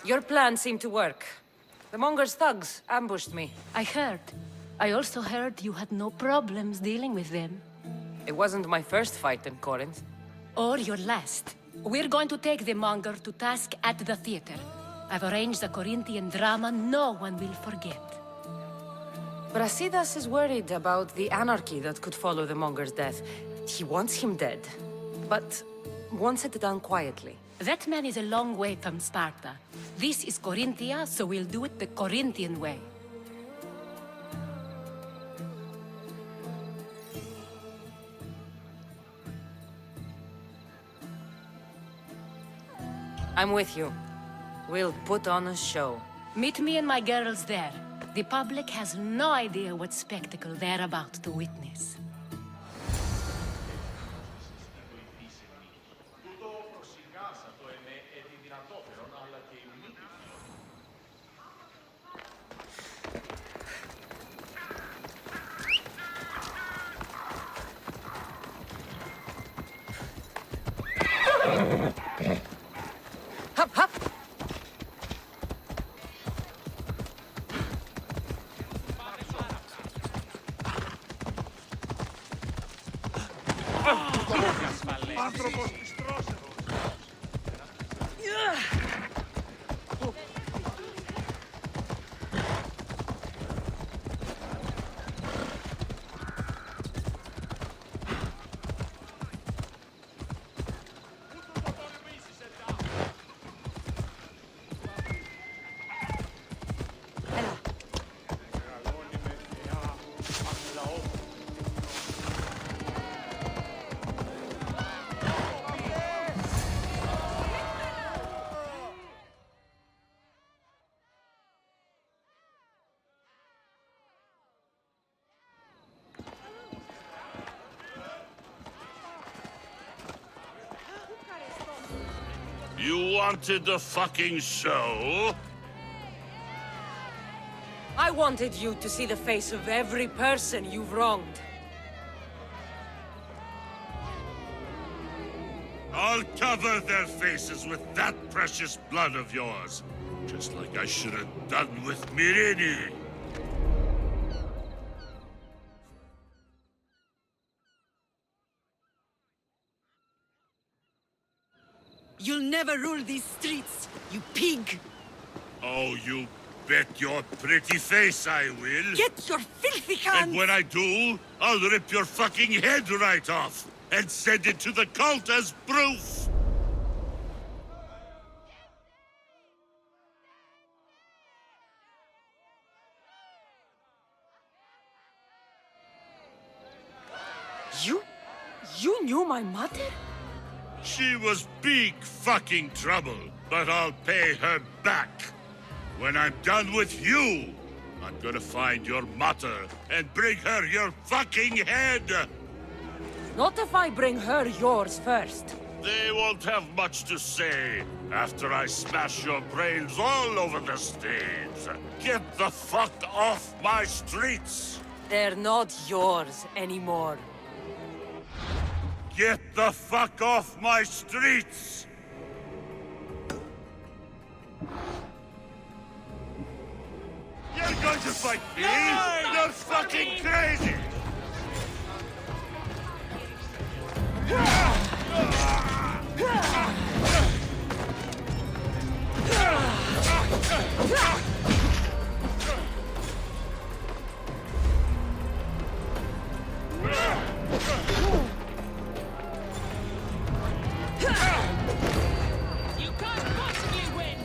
Your plan seemed to work. The Monger's thugs ambushed me. I heard. I also heard you had no problems dealing with them. It wasn't my first fight in Corinth. Or your last. We're going to take the Monger to task at the theater. I've arranged a Corinthian drama no one will forget. Brasidas is worried about the anarchy that could follow the Monger's death. He wants him dead, but wants it done quietly. That man is a long way from Sparta. This is Corinthia, so we'll do it the Corinthian way. I'm with you. We'll put on a show. Meet me and my girls there. The public has no idea what spectacle they're about to witness. Hop, hop! You wanted the fucking show? I wanted you to see the face of every person you've wronged. I'll cover their faces with that precious blood of yours. Just like I should have done with Mirini. You'll never rule these streets, you pig! Oh, you bet your pretty face I will. Get your filthy hands! And when I do, I'll rip your fucking head right off and send it to the cult as proof. You knew my mother? She was big fucking trouble, but I'll pay her back. When I'm done with you, I'm gonna find your mother and bring her your fucking head! Not if I bring her yours first. They won't have much to say after I smash your brains all over the stage. Get the fuck off my streets! They're not yours anymore. Get the fuck off my streets! You're going to fight me? You're fucking crazy! You can't possibly win!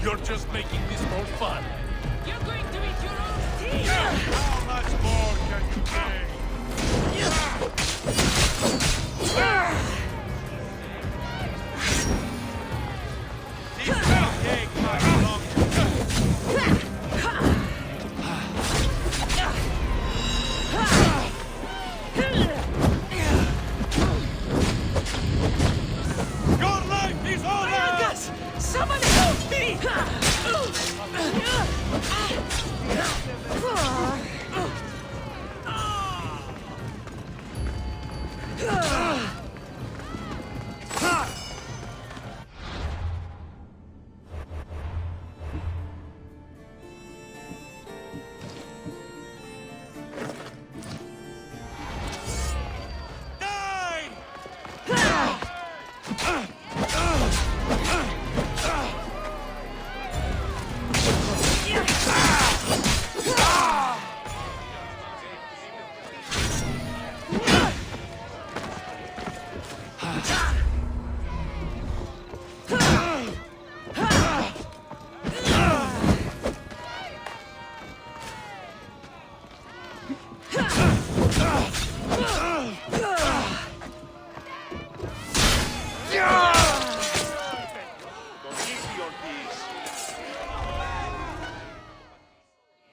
You're just making this more fun. You're going to eat your own tea! How much more can you take? This will take much longer. Your life is over! Someone help me!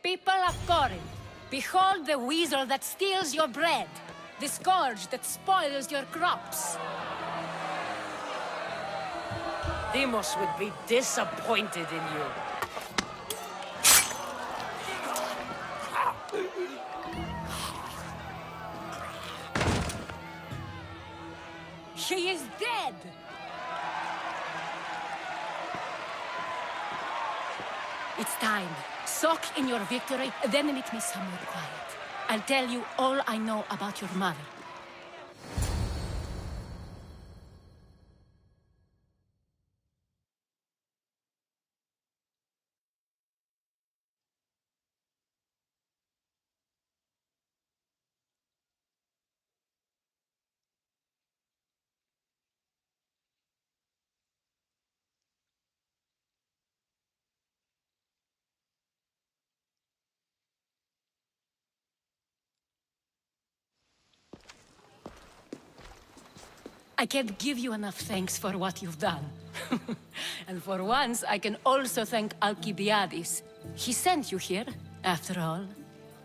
People of Corinth, behold the weasel that steals your bread, the scourge that spoils your crops. Demos would be disappointed in you. She is dead! It's time. Soak in your victory, then meet me somewhere quiet. I'll tell you all I know about your mother. I can't give you enough thanks for what you've done. And for once, I can also thank Alcibiades. He sent you here, after all.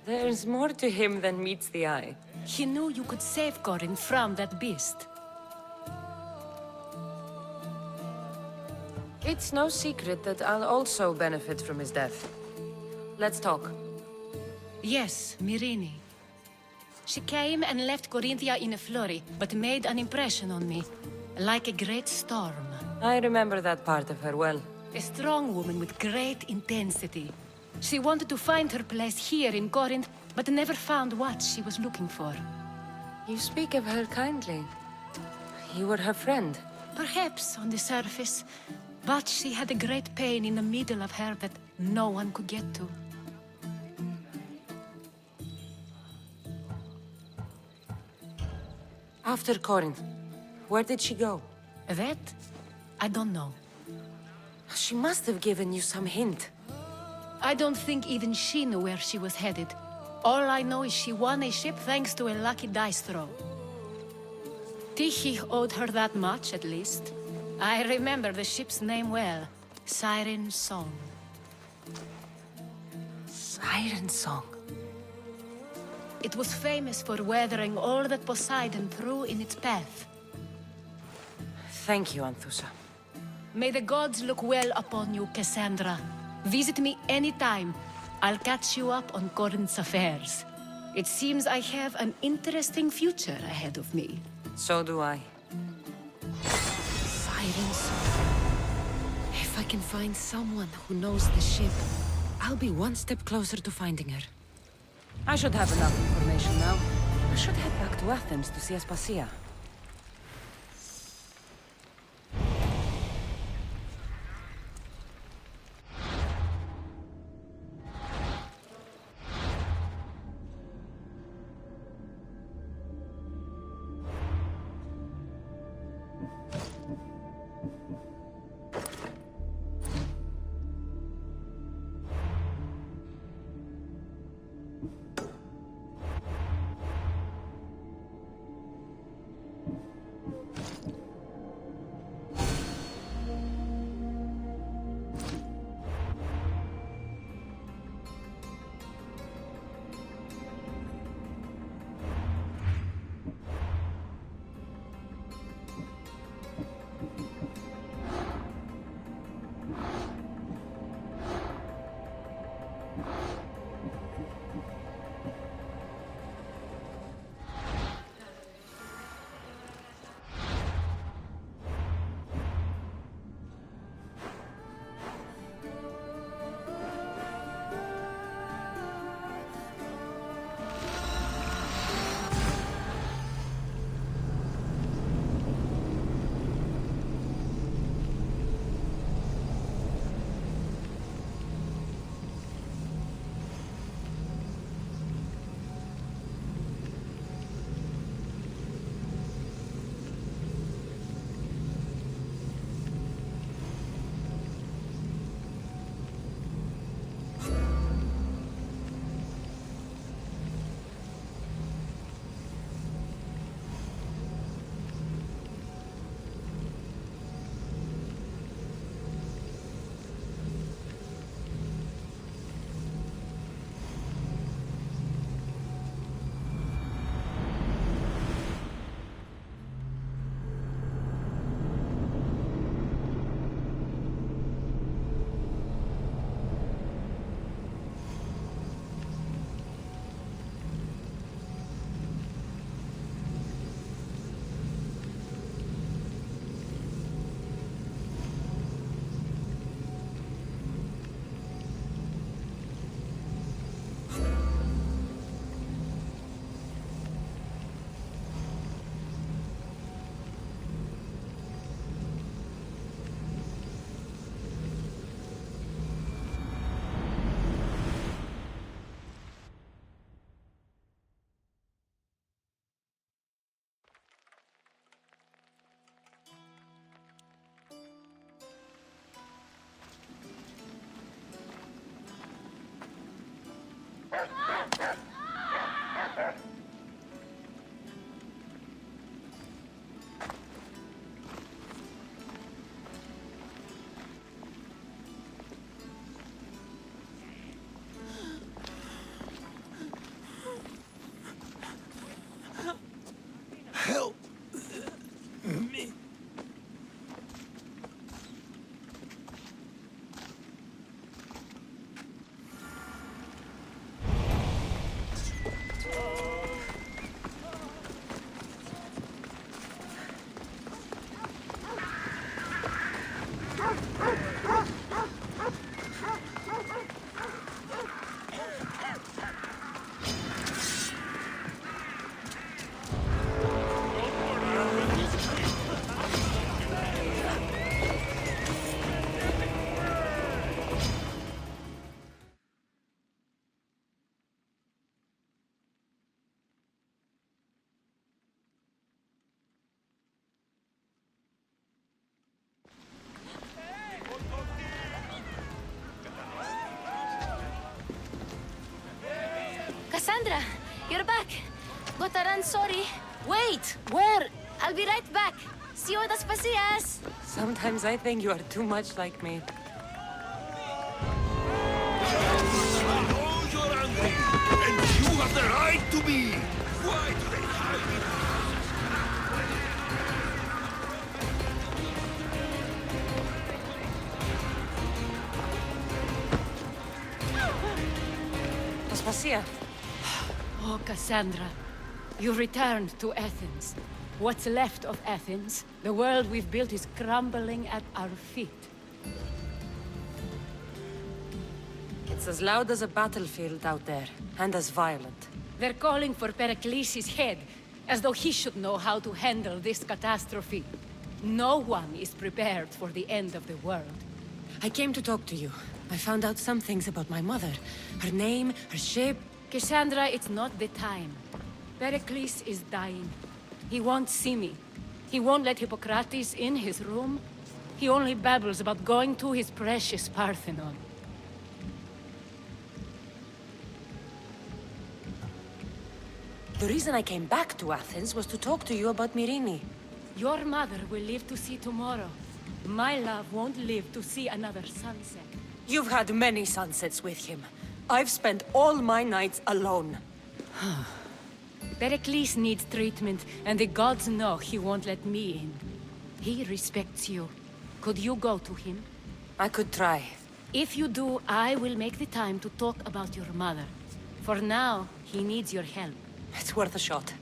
There's more to him than meets the eye. He knew you could save Corinth from that beast. It's no secret that I'll also benefit from his death. Let's talk. Yes, Myrine. She came and left Corinthia in a flurry, but made an impression on me, like a great storm. I remember that part of her well. A strong woman with great intensity. She wanted to find her place here in Corinth, but never found what she was looking for. You speak of her kindly. You were her friend. Perhaps on the surface, but she had a great pain in the middle of her that no one could get to. After Corinth, where did she go? That? I don't know. She must have given you some hint. I don't think even she knew where she was headed. All I know is she won a ship thanks to a lucky dice throw. Tyche owed her that much, at least. I remember the ship's name well. Siren Song. Siren Song. It was famous for weathering all that Poseidon threw in its path. Thank you, Anthusa. May the gods look well upon you, Cassandra. Visit me anytime. I'll catch you up on Corinth's affairs. It seems I have an interesting future ahead of me. So do I. Siren Song. If I can find someone who knows the ship, I'll be one step closer to finding her. I should have enough information now. I should head back to Athens to see Aspasia. Cassandra, you're back. Got a run, sorry. Wait! Where? I'll be right back. See you at Aspasias. Sometimes I think you are too much like me. I know you're angry, and you have the right to be. Why do they hide it? Aspasia. Oh, Cassandra, you returned to Athens. What's left of Athens? The world we've built is crumbling at our feet. It's as loud as a battlefield out there, and as violent. They're calling for Pericles' head, as though he should know how to handle this catastrophe. No one is prepared for the end of the world. I came to talk to you. I found out some things about my mother. Her name, her shape. Cassandra, it's not the time. Pericles is dying. He won't see me. He won't let Hippocrates in his room. He only babbles about going to his precious Parthenon. The reason I came back to Athens was to talk to you about Myrine. Your mother will live to see tomorrow. My love won't live to see another sunset. You've had many sunsets with him. I've spent all my nights alone. Pericles needs treatment, and the gods know he won't let me in. He respects you. Could you go to him? I could try. If you do, I will make the time to talk about your mother. For now, he needs your help. It's worth a shot.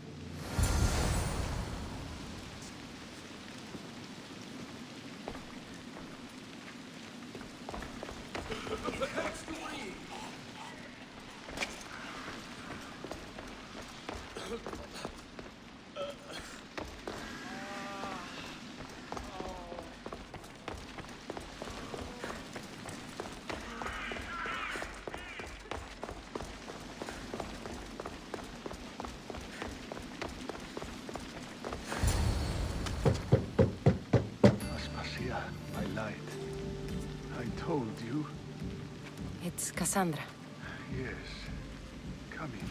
Aspasia, my light. I told you. It's Cassandra. Yes. Come in.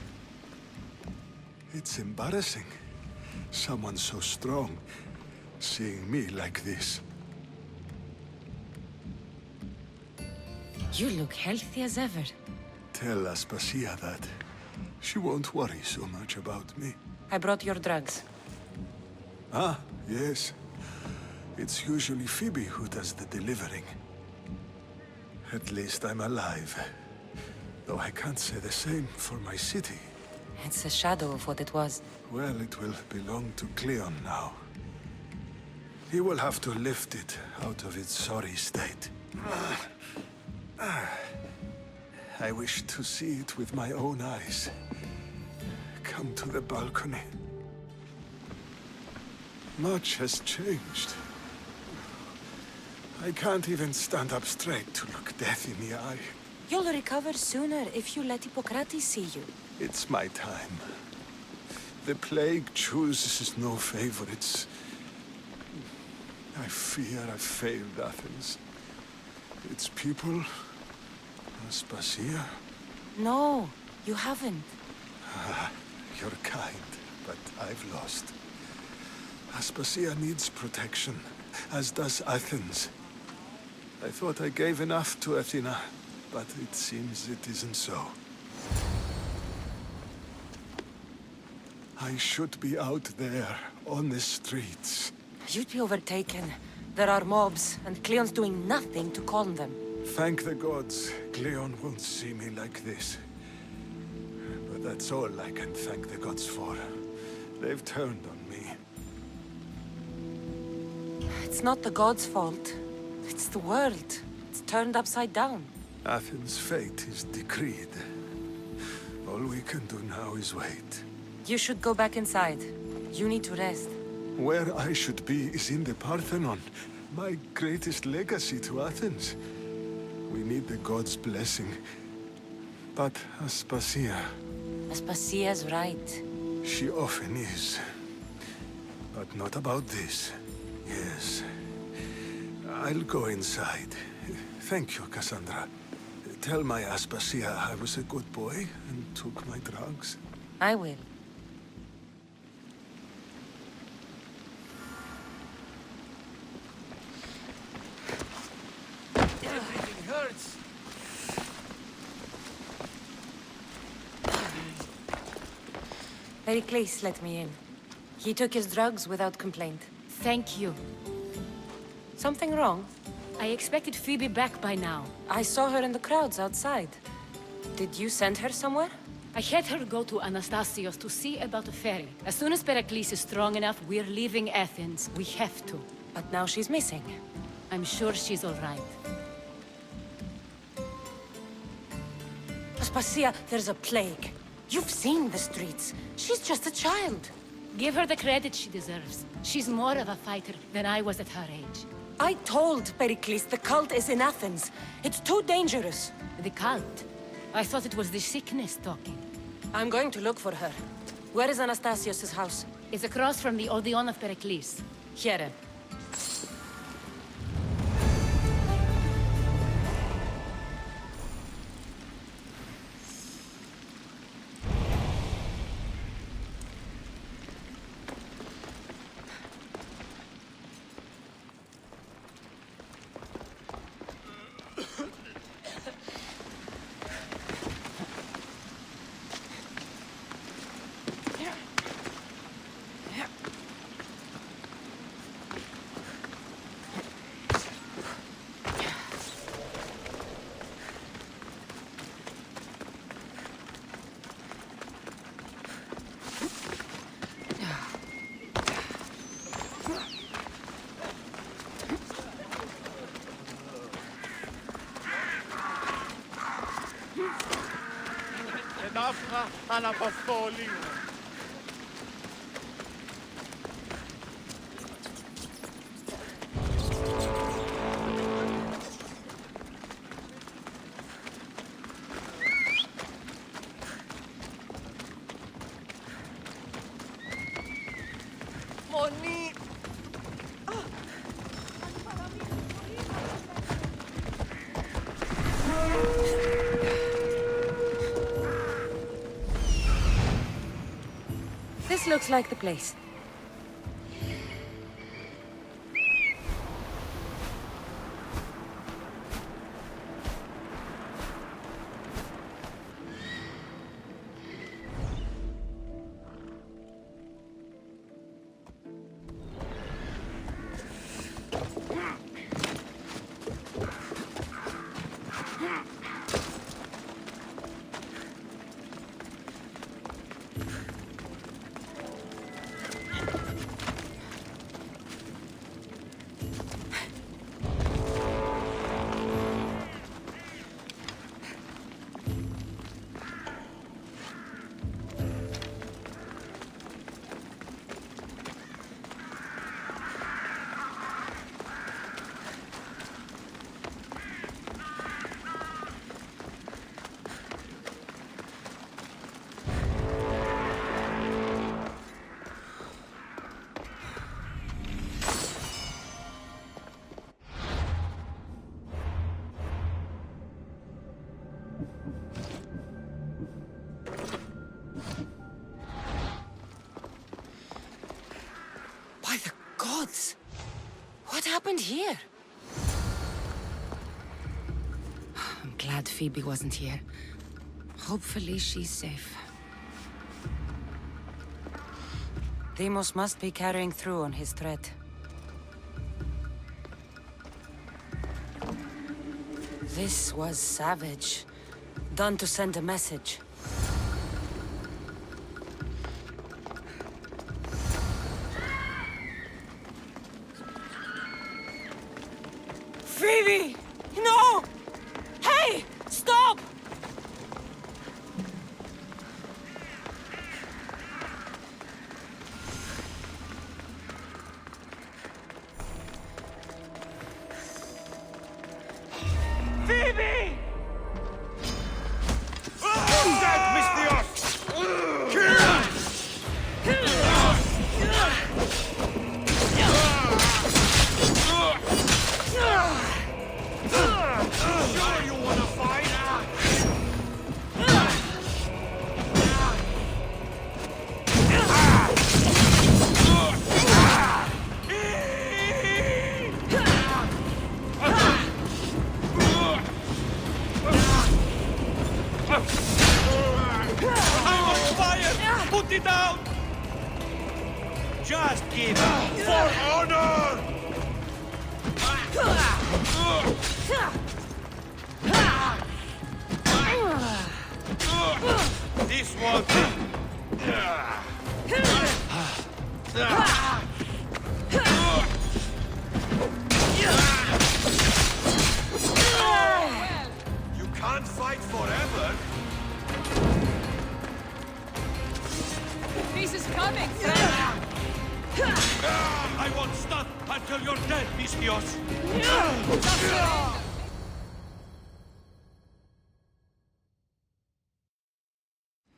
It's embarrassing. Someone so strong, seeing me like this. You look healthy as ever. Tell Aspasia that. She won't worry so much about me. I brought your drugs. Ah, yes. It's usually Phoibe who does the delivering. At least I'm alive. Though I can't say the same for my city. It's a shadow of what it was. Well, it will belong to Cleon now. He will have to lift it out of its sorry state. I wish to see it with my own eyes. Come to the balcony. Much has changed. I can't even stand up straight to look death in the eye. You'll recover sooner if you let Hippocrates see you. It's my time. The plague chooses no favorites. I fear I've failed Athens. Its people, Aspasia. No, you haven't. You're kind, but I've lost. Aspasia needs protection, as does Athens. I thought I gave enough to Athena, but it seems it isn't so. I should be out there, on the streets. You'd be overtaken. There are mobs, and Cleon's doing nothing to calm them. Thank the gods, Cleon won't see me like this. But that's all I can thank the gods for. They've turned on me. It's not the gods' fault. It's the world. It's turned upside down. Athens' fate is decreed. All we can do now is wait. You should go back inside. You need to rest. Where I should be is in the Parthenon, my greatest legacy to Athens. We need the gods' blessing. But Aspasia, Aspasia's right. she often is. But not about this. Yes. I'll go inside. Thank you, Cassandra. Tell my Aspasia I was a good boy and took my drugs. I will. Everything hurts. Pericles let me in. He took his drugs without complaint. Thank you. Something wrong? I expected Phoibe back by now. I saw her in the crowds outside. Did you send her somewhere? I had her go to Anastasios to see about a ferry. As soon as Pericles is strong enough, we're leaving Athens. We have to. But now she's missing. I'm sure she's all right. Aspasia, there's a plague. You've seen the streets. She's just a child. Give her the credit she deserves. She's more of a fighter than I was at her age. I told Pericles the cult is in Athens. It's too dangerous. The cult? I thought it was the sickness talking. I'm going to look for her. Where is Anastasios' house? It's across from the Odeon of Pericles. Here. Ενάφρα αναπαυτώ λίγο. Μονή! This looks like the place. By the gods! What happened here? I'm glad Phoebe wasn't here. Hopefully she's safe. Deimos must be carrying through on his threat. This was savage. Done to send a message. Phoebe! No! Hey! Stop! Phoebe! That Mystios! Sure you wanna fight? I'm on fire! Put it out! Just give up! For honor! This one. You can't can't fight forever. Peace is coming! I won't stop until you're dead, Mistios.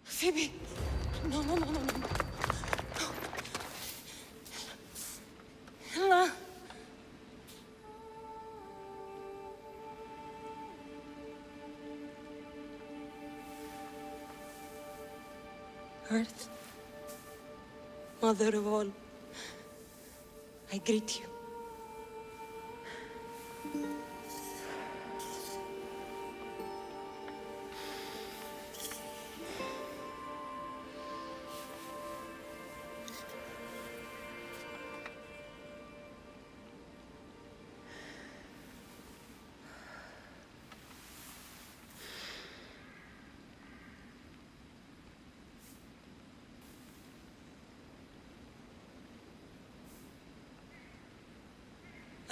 Phoebe! No, no, no, no, no. Ella! Earth, Mother of all, I greet you.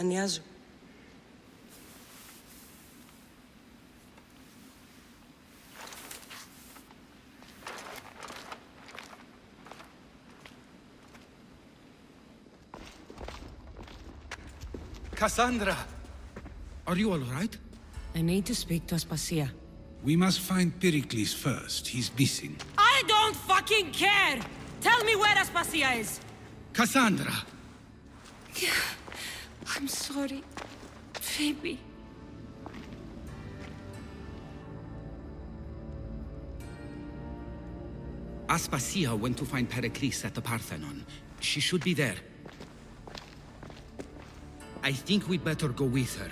Ανιάζω. Cassandra! Are you all right? I need to speak to Aspasia. We must find Pericles first. He's missing. I don't fucking care! Tell me where Aspasia is! Cassandra! I'm sorry, Phoebe. Aspasia went to find Pericles at the Parthenon. She should be there. I think we'd better go with her.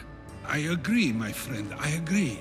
I agree, my friend. I agree.